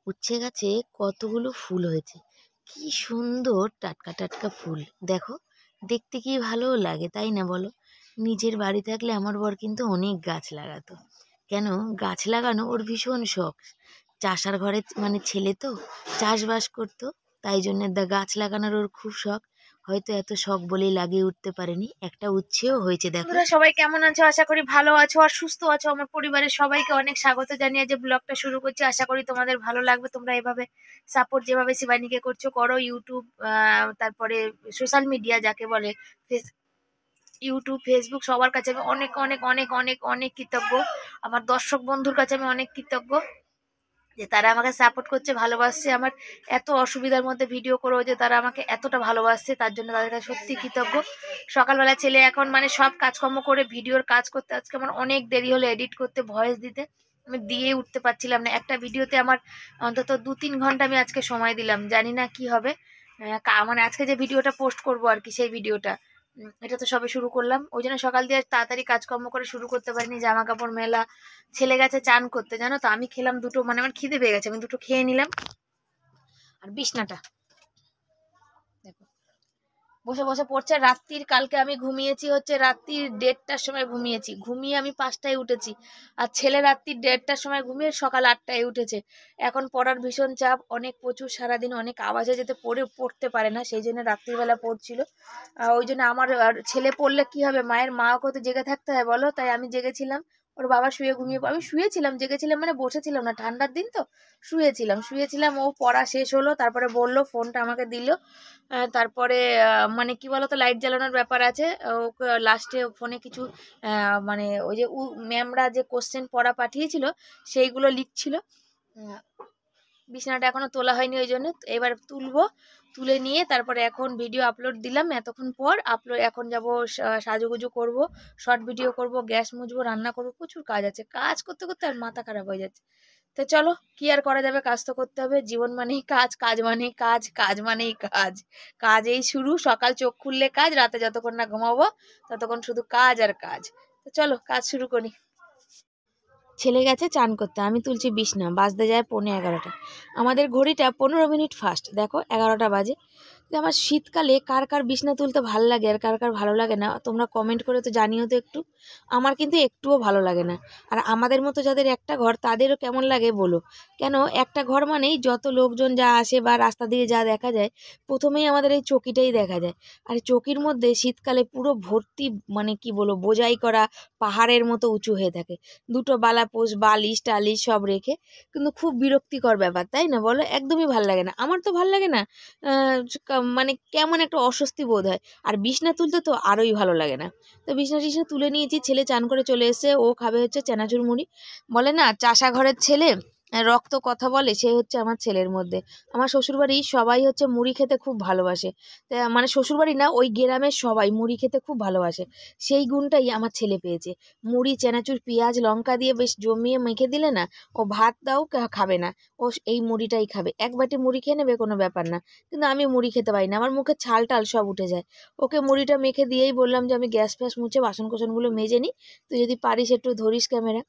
উচ্ছে গাছে কতগুলো ফুল হয়েছে। কি সুন্দর টাটকা টাটকা ফুল। দেখো, দেখতে কি ভালো লাগে, তাই না বলো? নিজের বাড়ি থাকলে আমার বর কিন্তু অনেক গাছ লাগাতো। কেন, গাছ লাগানো ওর ভীষণ শখ। চাষার ঘরে মানে ছেলে তো, চাষবাস করতো, তাই জন্য গাছ লাগানোর ওর খুব শখ। হয়তো এত শখ বলেই লাগিয়ে উঠতে পারেনি, একটা উচ্ছেও হয়েছে দেখো। বন্ধুরা সবাই কেমন আছো? আশা করি ভালো আছো আর সুস্থ আছো। আমার পরিবারের সবাইকে অনেক স্বাগত জানিয়ে যে ব্লগটা শুরু করছি। আশা করি তোমাদের ভালো লাগবে। তোমরা এভাবে সাপোর্ট যেভাবে শিবানীকে করছো করো। ইউটিউব, তারপরে সোশ্যাল মিডিয়া যাকে বলে, ইউটিউব, ফেসবুক, সবার কাছে আমি অনেক অনেক অনেক অনেক অনেক কৃতজ্ঞ। আমার দর্শক বন্ধুর কাছে আমি অনেক কৃতজ্ঞ যে তারা আমাকে সাপোর্ট করছে, ভালোবাসছে। আমার এত অসুবিধার মধ্যে ভিডিও করেও যে তারা আমাকে এতটা ভালোবাসছে, তার জন্য তাদের কাছে সত্যি কৃতজ্ঞ। সকালবেলা ছেলে এখন মানে সব কাজকর্ম করে ভিডিওর কাজ করতে আজকে আমার অনেক দেরি হলো, এডিট করতে, ভয়েস দিতে আমি দিয়ে উঠতে পারছিলাম না। একটা ভিডিওতে আমার অন্তত 2-3 ঘন্টা আমি আজকে সময় দিলাম, জানি না কি হবে। মানে আজকে যে ভিডিওটা পোস্ট করবো আর কি, সেই ভিডিওটা এটা তো সবে শুরু করলাম, ওই জন্য সকাল দিয়ে তাড়াতাড়ি কাজকর্ম করে শুরু করতে পারিনি। জামা কাপড় মেলা, ছেলে গেছে চান করতে, জানো তো। আমি খেলাম দুটো, মানে আমার খিদে পেয়ে গেছে, আমি দুটো খেয়ে নিলাম। আর বিছনাটা দেখো বসে বসে পড়ছে। রাত্রির কালকে আমি ঘুমিয়েছি হচ্ছে রাত্রির 1:30টার সময় ঘুমিয়েছি, ঘুমিয়ে আমি 5টায় উঠেছি। আর ছেলে রাত্রির 1:30টার সময় ঘুমিয়ে সকাল 8টায় উঠেছে। এখন পড়ার ভীষণ চাপ, অনেক প্রচুর, সারাদিন অনেক আওয়াজে যেতে পড়তে পারে না, সেই জন্য রাত্রিবেলা পড়ছিল। ওই জন্য আমার আর ছেলে পড়লে কি হবে, মায়ের মাকে তো জেগে থাকতে হয় বলো, তাই আমি জেগেছিলাম। ওর বাবা শুয়ে ঘুমিয়ে, আমি শুয়েছিলাম, জেগেছিলাম মানে বসেছিলাম না, ঠান্ডার দিন তো। শুয়েছিলাম, ও পড়া শেষ হলো, তারপরে বললো, ফোনটা আমাকে দিল। তারপরে মানে কি বলতো, লাইট জ্বালানোর ব্যাপার আছে। ওকে লাস্টে ফোনে কিছু মানে ওই যে ম্যামরা যে কোশ্চেন পড়া পাঠিয়েছিল সেইগুলো লিখছিল। আহ, বিছানাটা এখনো তোলা হয়নি, ওই জন্য এবার তুলবো। তুলে নিয়ে তারপরে এখন ভিডিও আপলোড দিলাম এতক্ষণ পর। এখন যাব, সাজুগুজু করব, শর্ট ভিডিও করব, গ্যাস মুছবো, রান্না করবো, প্রচুর কাজ আছে। কাজ করতে করতে আর মাথা খারাপ হয়ে যাচ্ছে। তো চলো, কি আর করা যাবে, কাজ তো করতে হবে। জীবন মানেই কাজ, কাজ মানেই কাজ, কাজ মানেই কাজ। কাজেই শুরু, সকাল চোখ খুললে কাজ, রাতে যতক্ষণ না ঘুমাবো ততক্ষণ শুধু কাজ আর কাজ। তো চলো কাজ শুরু করি। ছেলে গেছে চান করতে, আমি তুলছি বিছনা, বাজতে যায় 11:45। আমাদের ঘড়িটা 15 মিনিট ফাস্ট, দেখো 11টা বাজে। যে আমার শীতকালে কার কার বিছনা তুলতে ভালো লাগে আর কার কার ভালো লাগে না, তোমরা কমেন্ট করে তো জানিও তো একটু। আমার কিন্তু একটুও ভালো লাগে না। আর আমাদের মতো যাদের একটা ঘর, তাদেরও কেমন লাগে বলো। কেন, একটা ঘর মানেই যত লোকজন যা আসে বা রাস্তা দিয়ে যা দেখা যায়, প্রথমেই আমাদের এই চকিটাই দেখা যায়। আর চকির মধ্যে শীতকালে পুরো ভর্তি, মানে কি বলো, বোঝাই করা পাহাড়ের মতো উঁচু হয়ে থাকে। দুটো বালাপোষ, বালিশ টালিশ সব রেখে, কিন্তু খুব বিরক্তিকর ব্যাপার, তাই না বলো? একদমই ভাল লাগে না, আমার তো ভাল লাগে না। মানে কেমন একটা অস্বস্তি বোধ হয়। আর বিছনা তুলতে তো আরোই ভালো লাগে না। তো বিছনা টিছনা তুলে নিয়েছি, ছেলে চান করে চলে এসেছে, ও খাবে হচ্ছে চানাচুর মুড়ি। বলে না, চাষা ঘরের ছেলে, রক্ত কথা বলে, সে হচ্ছে আমার ছেলের মধ্যে। আমার শ্বশুরবাড়ি সবাই হচ্ছে মুড়ি খেতে খুব ভালোবাসে। মানে শ্বশুরবাড়ি না, ওই গ্রামের সবাই মুড়ি খেতে খুব ভালোবাসে। সেই গুণটাই আমার ছেলে পেয়েছে। মুড়ি, চানাচুর, পেঁয়াজ লঙ্কা দিয়ে বেশ জমিয়ে মেখে দিলে না, ও ভাত দাও খাবে না, ও এই মুড়িটাই খাবে। এক বাটি মুড়ি খেয়ে নেবে, কোনো ব্যাপার না। কিন্তু আমি মুড়ি খেতে পারি না, আমার মুখে ছাল টাল সব উঠে যায়। ওকে মুড়িটা মেখে দিয়েই বললাম যে আমি গ্যাস ফ্যাস মুছে বাসন কোসনগুলো মেজে নিই, তুই যদি পারিস একটু ধরিস ক্যামেরা।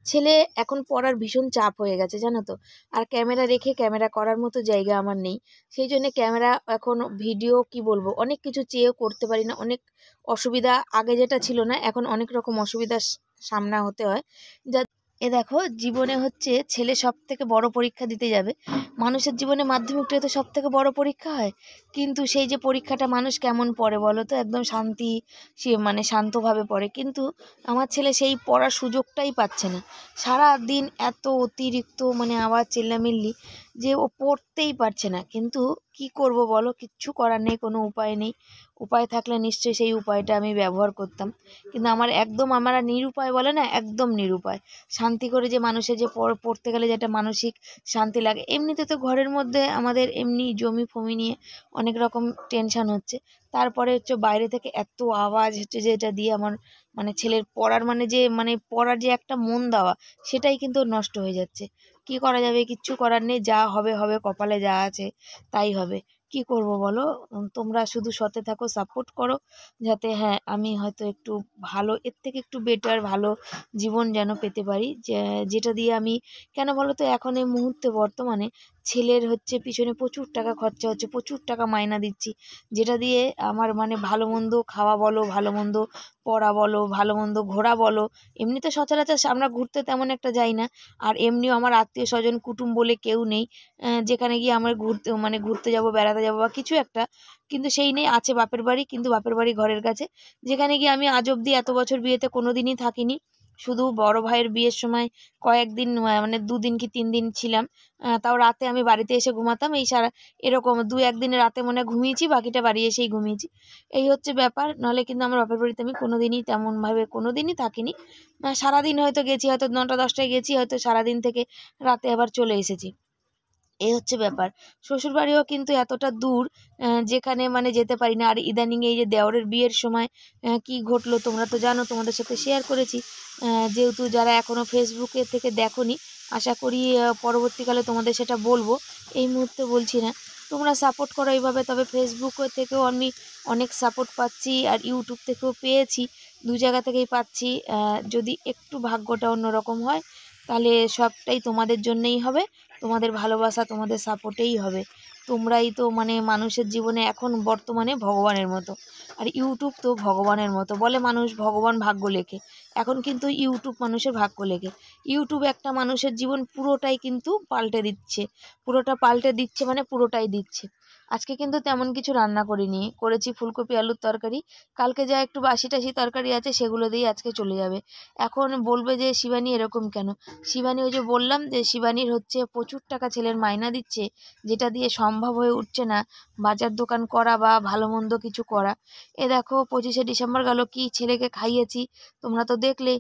ছেলে এখন পড়ার ভীষণ চাপ হয়ে গেছে, জানো তো। আর ক্যামেরা রেখে ক্যামেরা করার মতো জায়গা আমার নেই। সেই জন্য ক্যামেরা এখন ভিডিও কি বলবো, অনেক কিছু চেয়েও করতে পারি না। অনেক অসুবিধা, আগে যেটা ছিল না, এখন অনেক রকম অসুবিধার সামনা হতে হয়। যা দেখো, জীবনে হচ্ছে ছেলে সব থেকে বড় পরীক্ষা দিতে যাবে। মানুষের জীবনে মাধ্যমিকটাই তো সব থেকে বড় পরীক্ষা হয়। কিন্তু সেই যে পরীক্ষাটা মানুষ কেমন পড়ে বলো তো, একদম শান্তি, সে মানে শান্তভাবে পড়ে। কিন্তু আমার ছেলে সেই পড়ার সুযোগটাই পাচ্ছে না। সারা দিন এত অতিরিক্ত মানে আওয়াজ, চিল্লামিল্লি, যে ও পড়তেই পারছে না। কিন্তু কি করব বলো, কিচ্ছু করার নেই, কোনো উপায় নেই। উপায় থাকলে নিশ্চয়ই সেই উপায়টা আমি ব্যবহার করতাম। কিন্তু আমার একদম, আমরা নিরুপায় বলে না, একদম নিরুপায়। শান্তি করে যে মানুষের যে পড়তে গেলে যেটা মানসিক শান্তি লাগে, এমনিতে তো ঘরের মধ্যে আমাদের এমনি জমি ফমি নিয়ে অনেক রকম টেনশন হচ্ছে। তারপরে হচ্ছে বাইরে থেকে এত আওয়াজ হচ্ছে, যে এটা দিয়ে আমার মানে ছেলের পড়ার মানে পড়ার যে একটা মন দেওয়া, সেটাই কিন্তু নষ্ট হয়ে যাচ্ছে। কি করা যাবে, কিচ্ছু করার নেই, যা হবে হবে, কপালে যা আছে তাই হবে। কি করব বলো? তোমরা শুধু সাথে থাকো, সাপোর্ট করো, যাতে হ্যাঁ আমি হয়তো একটু ভালো, এর থেকে একটু বেটার ভালো জীবন যেন পেতে পারি, যেটা দিয়ে আমি, কেন বলো তো, এখন এই মুহূর্তে বর্তমানে ছেলের হচ্ছে পিছনে প্রচুর টাকা খরচা হচ্ছে, প্রচুর টাকা মাইনা দিচ্ছি, যেটা দিয়ে আমার মানে ভালো মন্দ খাওয়া বলো, ভালো মন্দ পড়া বলো, ভালো মন্দ ঘোরা বলো, এমনিতে সচরাচর আমরা ঘুরতে তেমন একটা যাই না, আর এমনিও আমার আত্মীয় স্বজন কুটুম বলে কেউ নেই যেখানে গিয়ে আমার ঘুরতে যাব, বেড়াতে যাব বা কিছু একটা, কিন্তু সেই নেই। আছে বাপের বাড়ি, কিন্তু বাপের বাড়ি ঘরের কাছে, যেখানে গিয়ে আমি আজ অবধি এত বছর বিয়েতে কোনো দিনই থাকিনি। শুধু বড় ভাইয়ের বিয়ের সময় কয়েকদিন মানে 2 দিন কি 3 দিন ছিলাম, তাও রাতে আমি বাড়িতে এসে ঘুমাতাম, এই সারা এরকম 2-1 দিনে রাতে মনে হয় ঘুমিয়েছি, বাকিটা বাড়ি এসেই ঘুমিয়েছি, এই হচ্ছে ব্যাপার। নাহলে কিন্তু আমার বাপের বাড়িতে আমি কোনো দিনই তেমনভাবে কোনো দিনই থাকিনি। সারাদিন হয়তো গেছি, হয়তো 9টা-10টায় গেছি, হয়তো সারাদিন থেকে রাতে আবার চলে এসেছি, এই হচ্ছে ব্যাপার। শ্বশুরবাড়িও কিন্তু এতটা দূর, যেখানে মানে যেতে পারি না। আর ইদানিং এই যে দেওরের বিয়ের সময় কি ঘটলো তোমরা তো জানো, তোমাদের সাথে শেয়ার করেছি। যেহেতু যারা এখনও ফেসবুকে থেকে দেখোনি, আশা করি পরবর্তীকালে তোমাদের সেটা বলবো, এই মুহূর্তে বলছি না। তোমরা সাপোর্ট করো এইভাবে, তবে ফেসবুক থেকেও আমি অনেক সাপোর্ট পাচ্ছি, আর ইউটিউব থেকেও পেয়েছি, 2 জায়গা থেকেই পাচ্ছি। যদি একটু ভাগ্যটা অন্যরকম হয়, তাহলে সবটাই তোমাদের জন্যই হবে, তোমাদের ভালোবাসা, তোমাদের সাপোর্টেই হবে। তোমরাই তো মানে মানুষের জীবনে এখন বর্তমানে ভগবানের মতো, আর ইউটিউব তো ভগবানের মতো। বলে মানুষ ভগবান ভাগ্য লেখে, এখন কিন্তু ইউটিউব মানুষের ভাগ্য লেখে। ইউটিউব একটা মানুষের জীবন পুরোটাই কিন্তু পাল্টে দিচ্ছে, পুরোটা পাল্টে দিচ্ছে মানে পুরোটাই দিচ্ছে। আজকে কিন্তু তেমন কিছু রান্না করিনি, করেছি ফুলকপি আলুর তরকারি, কালকে যা একটু বাসি টাসি তরকারি আছে সেগুলো দিয়ে আজকে চলে যাবে। এখন বলবে যে শিবানী এরকম কেন? শিবানী, ওই যে বললাম যে শিবানীর হচ্ছে প্রচুর টাকা ছেলের মাইনা দিচ্ছে, যেটা দিয়ে সম্ভব হয়ে উঠছে না বাজার দোকান করা বা ভালো মন্দ কিছু করা। এ দেখো 25শে ডিসেম্বর গেল, কি ছেলেকে খাইয়েছি তোমরা তো দেখলে,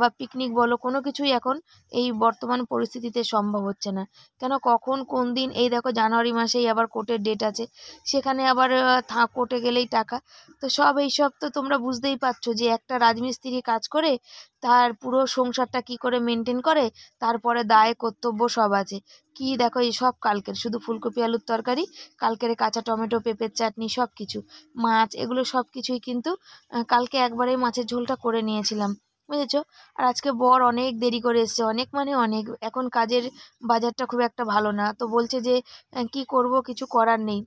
বা পিকনিক বলো, কোনো কিছুই এখন এই বর্তমান পরিস্থিতিতে সম্ভব হচ্ছে না। কেন, কখন কোন দিন, এই দেখো জানুয়ারি মাসেই আবার কোর্টের ডেট আছে, সেখানে আবার কোর্টে গেলেই টাকা। তো এইসব তো তোমরা বুঝতেই পারছো যে একটা রাজমিস্ত্রি কাজ করে তার পুরো সংসারটা কি করে মেনটেন করে, তারপরে দায় কর্তব্য সব আছে। কি দেখো, এই সব কালকের শুধু ফুলকপি আলুর তরকারি, কালকের কাঁচা টমেটো পেঁপের চাটনি, সব কিছু মাছ, এগুলো সব কিছুই কিন্তু কালকে একবারেই মাছের ঝোলটা করে নিয়েছিলাম, বুঝেছো। আর আজকে বর অনেক দেরি করে এসছে, অনেক মানে অনেক, এখন কাজের বাজারটা খুব একটা ভালো না, তো বলছে যে কি করব, কিছু করার নেই।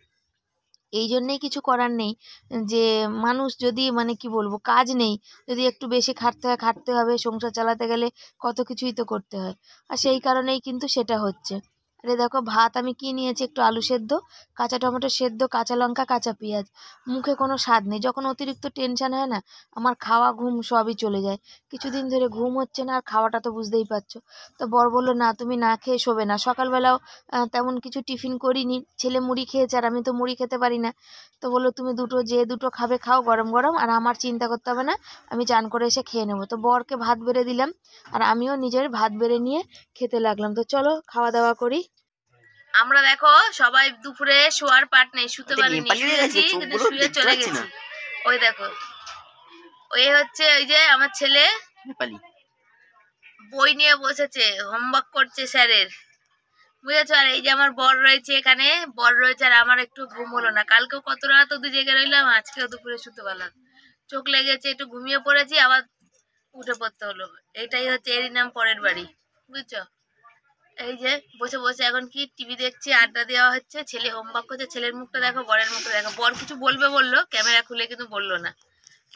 এই জন্যেই কিছু করার নেই, যে মানুষ যদি মানে কি বলবো, কাজ নেই, যদি একটু বেশি খাটতে হয়, খাটতে হবে, সংসার চালাতে গেলে কত কিছুই তো করতে হয়, আর সেই কারণেই কিন্তু সেটা হচ্ছে। আরে দেখো ভাত আমি কি নিয়েছি, একটু আলু সেদ্ধ, কাঁচা টমেটো সেদ্ধ, কাঁচা লঙ্কা, কাঁচা পেঁয়াজ, মুখে কোনো স্বাদ নেই। যখন অতিরিক্ত টেনশন হয় না, আমার খাওয়া ঘুম সবই চলে যায়। কিছুদিন ধরে ঘুম হচ্ছে না, আর খাওয়াটা তো বুঝতেই পারছো। তো বর বললো না তুমি না খেয়ে শোবে না। সকালবেলাও তেমন কিছু টিফিন করিনি, ছেলে মুড়ি খেয়েছে আর আমি তো মুড়ি খেতে পারি না। তো বললো তুমি দুটো খাবে খাও গরম গরম, আর আমার চিন্তা করতে হবে না, আমি চান করে এসে খেয়ে নেবো। তো বরকে ভাত বেড়ে দিলাম, আর আমিও নিজের ভাত বেড়ে নিয়ে খেতে লাগলাম। তো চলো খাওয়া দাওয়া করি। আমরা দেখো সবাই দুপুরে শোয়ার পাট নেই, শুতে পারিনি, শুয়েছি কিন্তু শুয়ে চলে গেছি। ওই দেখো, ওই হচ্ছে ওই যে আমার ছেলে বই নিয়ে বসেছে, হোমওয়ার্ক করছে স্যারের, বুঝেছো। আর এই যে আমার বর রয়েছে এখানে, বর রয়েছে, আর আমার একটু ঘুম হলো না। কালকেও কত রাত অব্দি জেগে রইলাম, আজকেও দুপুরে শুতে পারলাম, চোখ লেগেছে, একটু ঘুমিয়ে পড়েছি, আবার উঠে পড়তে হলো। এটাই হচ্ছে, এরই নাম পরের বাড়ি, বুঝছো। এই যে বসে বসে এখন কি টিভি দেখছি, আড্ডা দেওয়া হচ্ছে, ছেলে হোমওয়ার্ক করছে, ছেলের মুখটা দেখো, বরের মুখটা দেখো। বর কিছু বলবে বললো, ক্যামেরা খুলে কিন্তু বললো না,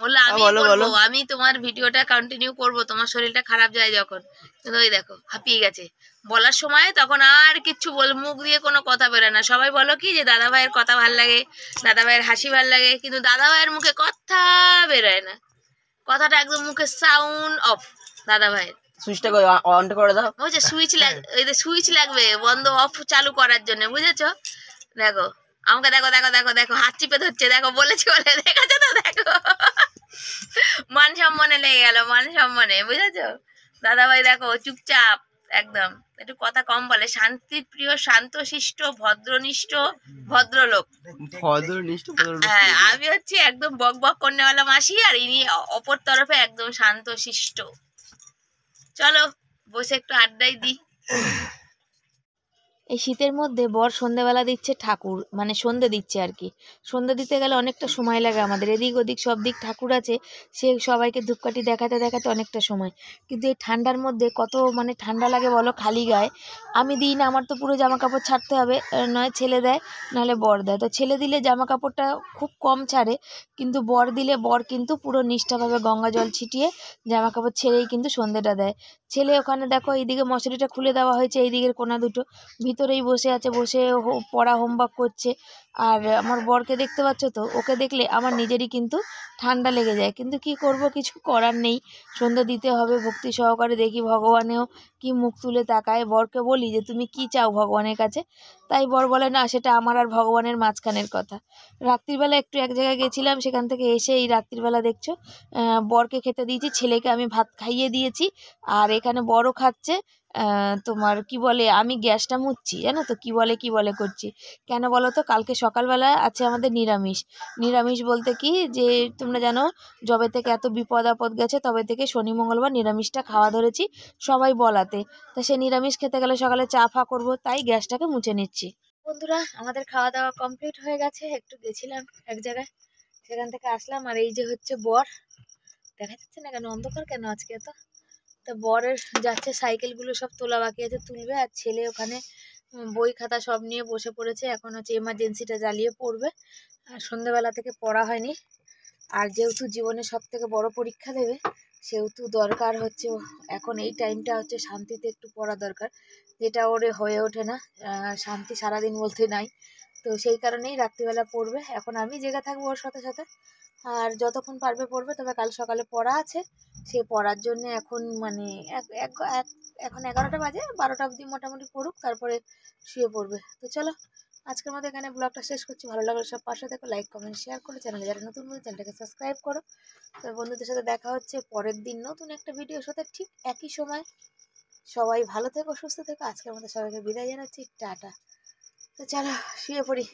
বললো আমি বলবো, আমি তোমার ভিডিওটা কন্টিনিউ করব, তোমার শরীরটা খারাপ যায় যখন। কিন্তু ওই দেখো হাঁপিয়ে গেছে বলার সময়, তখন আর কিচ্ছু মুখ দিয়ে কোনো কথা বেরোয় না। সবাই বলো কি যে দাদা ভাইয়ের কথা ভাল লাগে, দাদা ভাইয়ের হাসি ভাল লাগে, কিন্তু দাদা ভাইয়ের মুখে কথা বেরোয় না, কথাটা একদম মুখে সাউন্ড অফ। দাদা ভাইয়ের সুইচটা অন করে দাও, বুঝছো, ওই যে সুইচ লাগবে বন্ধ অফ চালু করার জন্য, বুঝেছো। দেখো আমাকে দেখো দেখো দেখো দেখো, হাত চিপে ধরছে, দেখো বলেছি বলে, দেখেছো তো, দেখো মান সম্মানে লেগে গেল, মান সম্মানে, বুঝেছো। দাদা ভাই দেখো চুপচাপ একদম, একটু কথা কম বলে, শান্তিপ্রিয়, শান্তশিষ্ট, ভদ্রনিষ্ঠ ভদ্রলোক। হ্যাঁ, আমি হচ্ছে একদম বক বক করনেওয়ালা মাসি, আর ইনি অপর তরফে একদম শান্তশিষ্ট। চলো বসে একটু আড্ডাই দিই। এই শীতের মধ্যে বর সন্ধেবেলা দিচ্ছে ঠাকুর, মানে সন্ধে দিচ্ছে আর কি। সন্ধে দিতে গেলে অনেকটা সময় লাগে আমাদের, এদিক ওদিক সব দিক ঠাকুর আছে, সে সবাইকে ধূপকাঠি দেখাতে দেখাতে অনেকটা সময়। কিন্তু এই ঠান্ডার মধ্যে কত মানে ঠান্ডা লাগে বলো, খালি গায়ে। আমি দিই না, আমার তো পুরো জামা কাপড় ছাড়তে হবে, নয় ছেলে দেয় নাহলে বর দেয়। তো ছেলে দিলে জামা কাপড়টা খুব কম ছাড়ে, কিন্তু বর দিলে বর কিন্তু পুরো নিষ্ঠাভাবে গঙ্গা জল ছিটিয়ে জামা কাপড় ছেড়েই কিন্তু সন্ধেটা দেয়। ছেলে ওখানে দেখো এইদিকে মশারিটা খুলে দেওয়া হয়েছে, এই দিকের কোনা দুটো, ভিতরেই বসে আছে, বসে পড়া হোমওয়ার্ক করছে। আর আমার বরকে দেখতে পাচ্ছ তো, ওকে দেখলে আমার নিজেরই কিন্তু ঠান্ডা লেগে যায়, কিন্তু কি করব, কিছু করার নেই, সন্ধ্যা দিতে হবে। ভক্তি সহকারে দেখি ভগবানেও কি মুখ তুলে তাকায়। বরকে বলি যে তুমি কি চাও ভগবানের কাছে, তাই বর বলে না, সেটা আমার আর ভগবানের মাঝখানের কথা। রাত্রিবেলা একটু এক জায়গায় গেছিলাম, সেখান থেকে এসে এই রাত্রিবেলা দেখছো বরকে খেতে দিয়েছি, ছেলেকে আমি ভাত খাইয়ে দিয়েছি, আর এখানে বড় খাচ্ছে। তোমার কি বলে, আমি গ্যাসটা মুছছি, জানো তো কি বলে করছি কেন বলো তো, কালকে সকালবেলা আছে আমাদের নিরামিষ। নিরামিষ বলতে কি, যে তোমরা জানো যবে থেকে এত বিপদ আপদ গেছে তবে থেকে শনি মঙ্গলবার নিরামিষটা খাওয়া ধরেছি সবাই বলাতে। তা সে নিরামিষ খেতে গেলে সকালে চা ফা করবো, তাই গ্যাসটাকে মুছে নিচ্ছি। বন্ধুরা, আমাদের খাওয়া দাওয়া কমপ্লিট হয়ে গেছে, একটু গেছিলাম এক জায়গায়, সেখান থেকে আসলাম। আর এই যে হচ্ছে বর, দেখা যাচ্ছে না কেন, অন্ধকার কেন আজকে এত। তা বরের যাচ্ছে, সাইকেলগুলো সব তোলা বাকি আছে, তুলবে। আর ছেলে ওখানে বই খাতা সব নিয়ে বসে পড়েছে, এখন হচ্ছে এমার্জেন্সিটা জ্বালিয়ে পড়বে। আর সন্ধ্যেবেলা থেকে পড়া হয়নি, আর যেহেতু জীবনে সব থেকে বড় পরীক্ষা দেবে, সেহেতু দরকার হচ্ছে এখন এই টাইমটা হচ্ছে শান্তিতে একটু পড়া দরকার, যেটা ওরে হয়ে ওঠে না। শান্তি সারাদিন বলতে নাই, তো সেই কারণেই রাত্রিবেলা পড়বে। এখন আমি জেগে থাকবো ওর সাথে সাথে, আর যতক্ষণ পারবে পড়বে। তবে কাল সকালে পড়া আছে, সে পড়ার জন্য এখন মানে এখন 11টা বাজে, 12টা অবধি মোটামুটি পড়ুক, তারপরে শুয়ে পড়বে। তো চলো, আজকের মতো এখানে ব্লগটা শেষ করছি। ভালো লাগলে সব পাশে দেখো, লাইক কমেন্ট শেয়ার করো, চ্যানেলে যারা নতুন বলে চ্যানেলটাকে সাবস্ক্রাইব করো। তো বন্ধুদের সাথে দেখা হচ্ছে পরের দিন নতুন একটা ভিডিওর সাথে, ঠিক একই সময়। সবাই ভালো থেকো, সুস্থ থেকো। আজকের মতো সবাইকে বিদায় জানাচ্ছি, টাটা। তো চলো শুয়ে পড়ি।